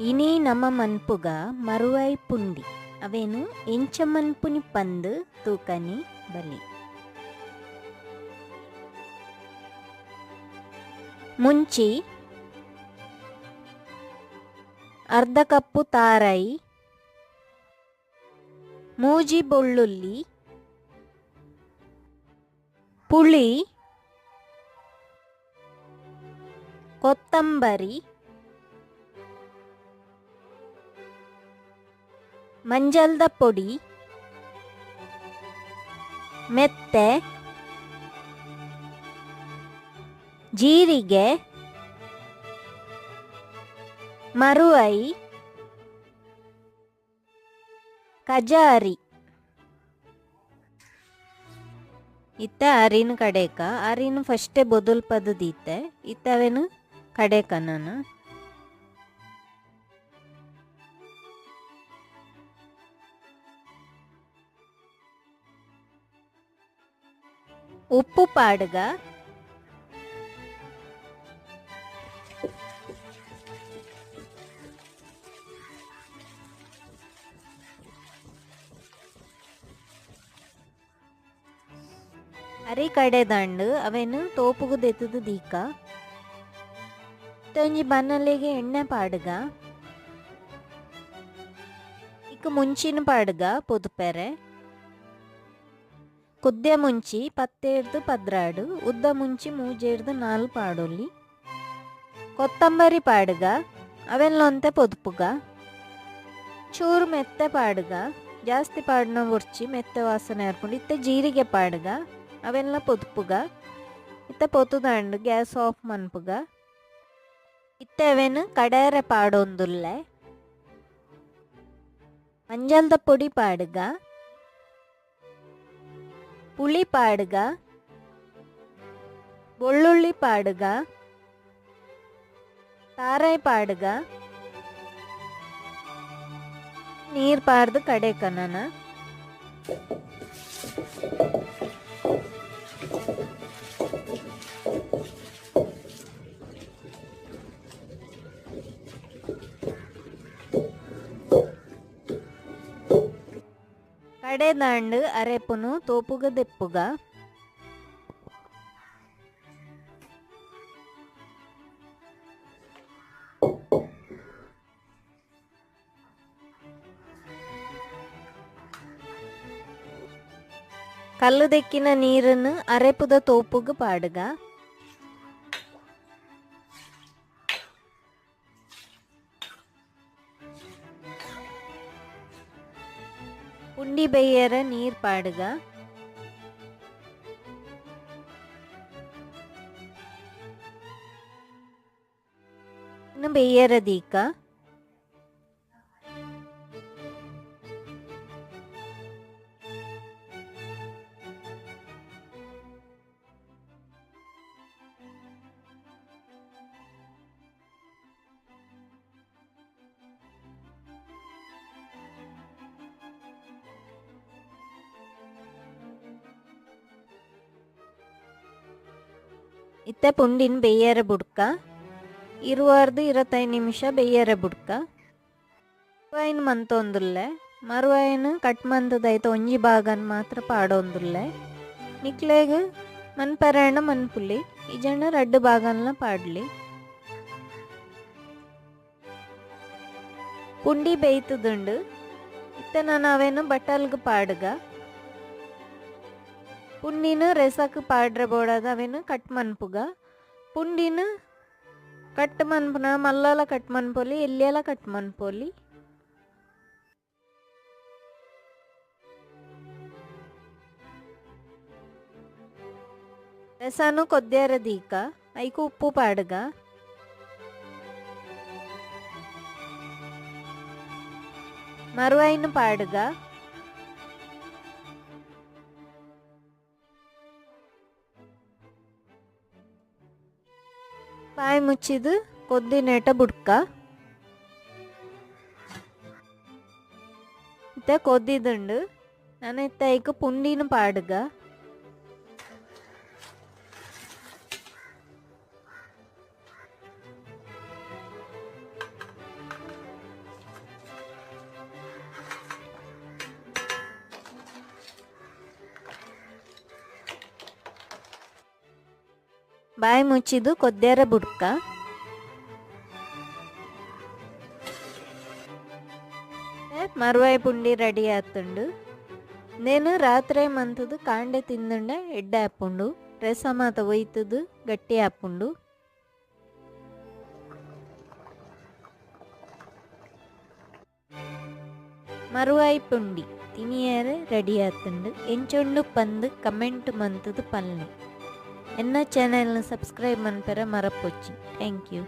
ಇನಿ ನಮ್ಮ ಮನ್ಪುಗ ಮರುವೈ ಪುಂಡಿ ಅವೇನು ಎಂಚ ಮನ್ಪುನಿ ಪಂದ್ ತೂಕನಿ ಬಲಿ. ಮುಂಚಿ ಅರ್ಧ ಕಪ್ಪು ತಾರಾಯಿ, ಮೂಜಿ ಬೆಳ್ಳುಳ್ಳಿ, ಪುಳಿ, ಕೊತ್ತಂಬರಿ, ಮಂಜಲ್ದ ಪೊಡಿ, ಮೆತ್ತೆ, ಜೀರಿಗೆ, ಮರುವೈ, ಕಜಾರಿ ಇತ್ತ ಅರಿನ ಕಡೆಕ ಅರಿನ ಫಸ್ಟೇ ಬೊದಲ್ಪದ ದೀತೆ ಇತ್ತವೇನು ಕಡೆಕ ನಾನು ಉಪ್ಪು ಪಾಡ್ಗ, ಅರಿ ಕಡೆ ದಂಡು ಅವೇನು ತೋಪುಗು ದೆತ್ತದು ದೀಕ ಒಂಜಿ ಬನ್ನಲೆಗೆ ಎಣ್ಣೆ ಪಾಡ್ಗ, ಇಕ್ಕ ಮುಂಚಿನ ಪಾಡ್ಗ ಪೊದುಪೆರೆ ಕುದ್ದೆ ಮುಂಚಿ 17-16 ಉದ್ದ ಮುಂಚಿ 3-4 ಪಾಡೊಲ್ಲಿ ಕೊತ್ತಂಬರಿ ಪಾಡ್ಗ ಅವೆಲ್ಲೊಂತೆ ಪೊದುಪುಗ ಚೂರು ಮೆತ್ತೆ ಪಾಡ್ಗ ಜಾಸ್ತಿ ಪಾಡ್ನ ಬುರ್ಚಿ ಮೆತ್ತೆ ವಾಸನೆ ಹರ್ಕೊಂಡು ಇತ್ತೆ ಜೀರಿಗೆ ಪಾಡ್ಗ ಅವೆಲ್ಲ ಪೊದುಪುಗ ಇತ್ತೆ ಪೊತ್ತುದಂಡು ಗ್ಯಾಸ್ ಆಫ್ ಮನ್ಪುಗ ಇತ್ತೆ ಅವೇನು ಕಡೇರೆ ಪಾಡೊಂದುಲ್ಲೆ ಮಂಜಲ್ದ ಪೊಡಿ ಪಾಡ್ಗ, ಪುಳಿ ಪಾಡ್ಗ, ಬೆಳ್ಳುಳ್ಳಿ ಪಾಡ್ಗ, ತಾರಾಯಿ ಪಾಡ್ಗ ನೀರ್ ಪಾಡ್ದು ಕಡೆಕನನ ಕಡೆ ದಾಂಡು ಅರೆಪುನು ತೋಪುಗ ದೆಪ್ಪುಗ ಕಲ್ಲು ದೆಕ್ಕಿನ ನೀರನ್ನು ಅರೆಪುದ ತೋಪುಗ ಪಾಡ್ಗ ಪುಂಡಿ ಬೆಯ್ಯರ ನೀರ್ ಪಾಡ್ಗ ಇನ್ನು ಬೆಯ್ಯರ ದೀಕ ಇತ್ತೆ ಪುಂಡಿನ ಬೆಯ್ಯರ ಬುಡ್ಕ 20-25 ನಿಮಿಷ ಬೆಯ್ಯರ ಬುಡ್ಕ ಮರುವಾಯಿನ ಮಂತೊಂದುಲ್ಲೆ ಮರುವಾಯಿನ ಕಟ್ ಮಂತದೈತ ಒಂಜಿ ಭಾಗನ್ ಮಾತ್ರ ಪಾಡೊಂದುಲ್ಲೆ ನಿಕ್ಲೆಗ್ ಮನ್ಪರೆಣ ಮನ್ಪುಲಿ ಇಜಂಡ 2 ಭಾಗನ್ಲ ಪಾಡ್ಲಿ. ಪುಂಡಿ ಬೇಯ್ತದುಂಡು ಇತ್ತೆ ನಾನು ಅವೇನು ಬಟಲ್ಗ್ ಪಾಡ್ಗ ಪುಂಡಿನ ರೆಸಕ್ ಪಾಡ್ರೆ ಬೋಡಾದ ಅವೇನು ಕಟ್ ಮನ್ಪುಗ ಪುಂಡಿನ ಕಟ್ ಮನ್ಪುನ ಮಲ್ಲಲ ಕಟ್ ಮನ್ಪೊಲಿ ಎಲ್ಲಿಯಲ ಕಟ್ ಮನ್ಪೊಲಿ ರೆಸನು ಕೊದ್ಯರ ದೀಕ ಐಕು ಉಪ್ಪು ಪಾಡ್ಗ ಮರುವಾಯಿನ ಪಾಡ್ಗ ಪಾಯ್ ಮುಚ್ಚಿದು ಕೊದ್ದಿನೇಟ ಬುಡ್ಕ ಇತ್ತೆ ಕೊದ್ದಿದುಂಡು ನಾನು ಇತ್ತೆ ಐಕ್ ಪುಂಡಿನ ಪಾಡ್ಗ ಬಾಯಿ ಮುಚ್ಚಿದು ಕೊದ್ದೇರ ಬುಡ್ಕ. ಮರ್ವಾಯಿ ಪುಂಡಿ ರೆಡಿ ಆತುಂಡು. నేను రాత్రే మంతుదు కాండే తిందుండే ఎడ్డ ఆపుండు. రసమాత ఒಯ್ತುದು ಗಟ್ಟಿ ಆಪುಂಡು. ಮರುವಾಯಿ ಪುಂಡಿ ತಿನಿಯರೆ ರೆಡಿ ಆತುಂಡು. ಎಂಚೊಂಡು ಪಂದು ಕಮೆಂಟ್ ಮಂತುದು ಪಲ್ಲೆ. ಎನ್ನ ಚಾನೆಲ್ನ ಸಬ್ಸ್ಕ್ರೈಬ್ ಮನ್ಪೆರ ಮರಪೊಚ್ಚಿ. Thank you.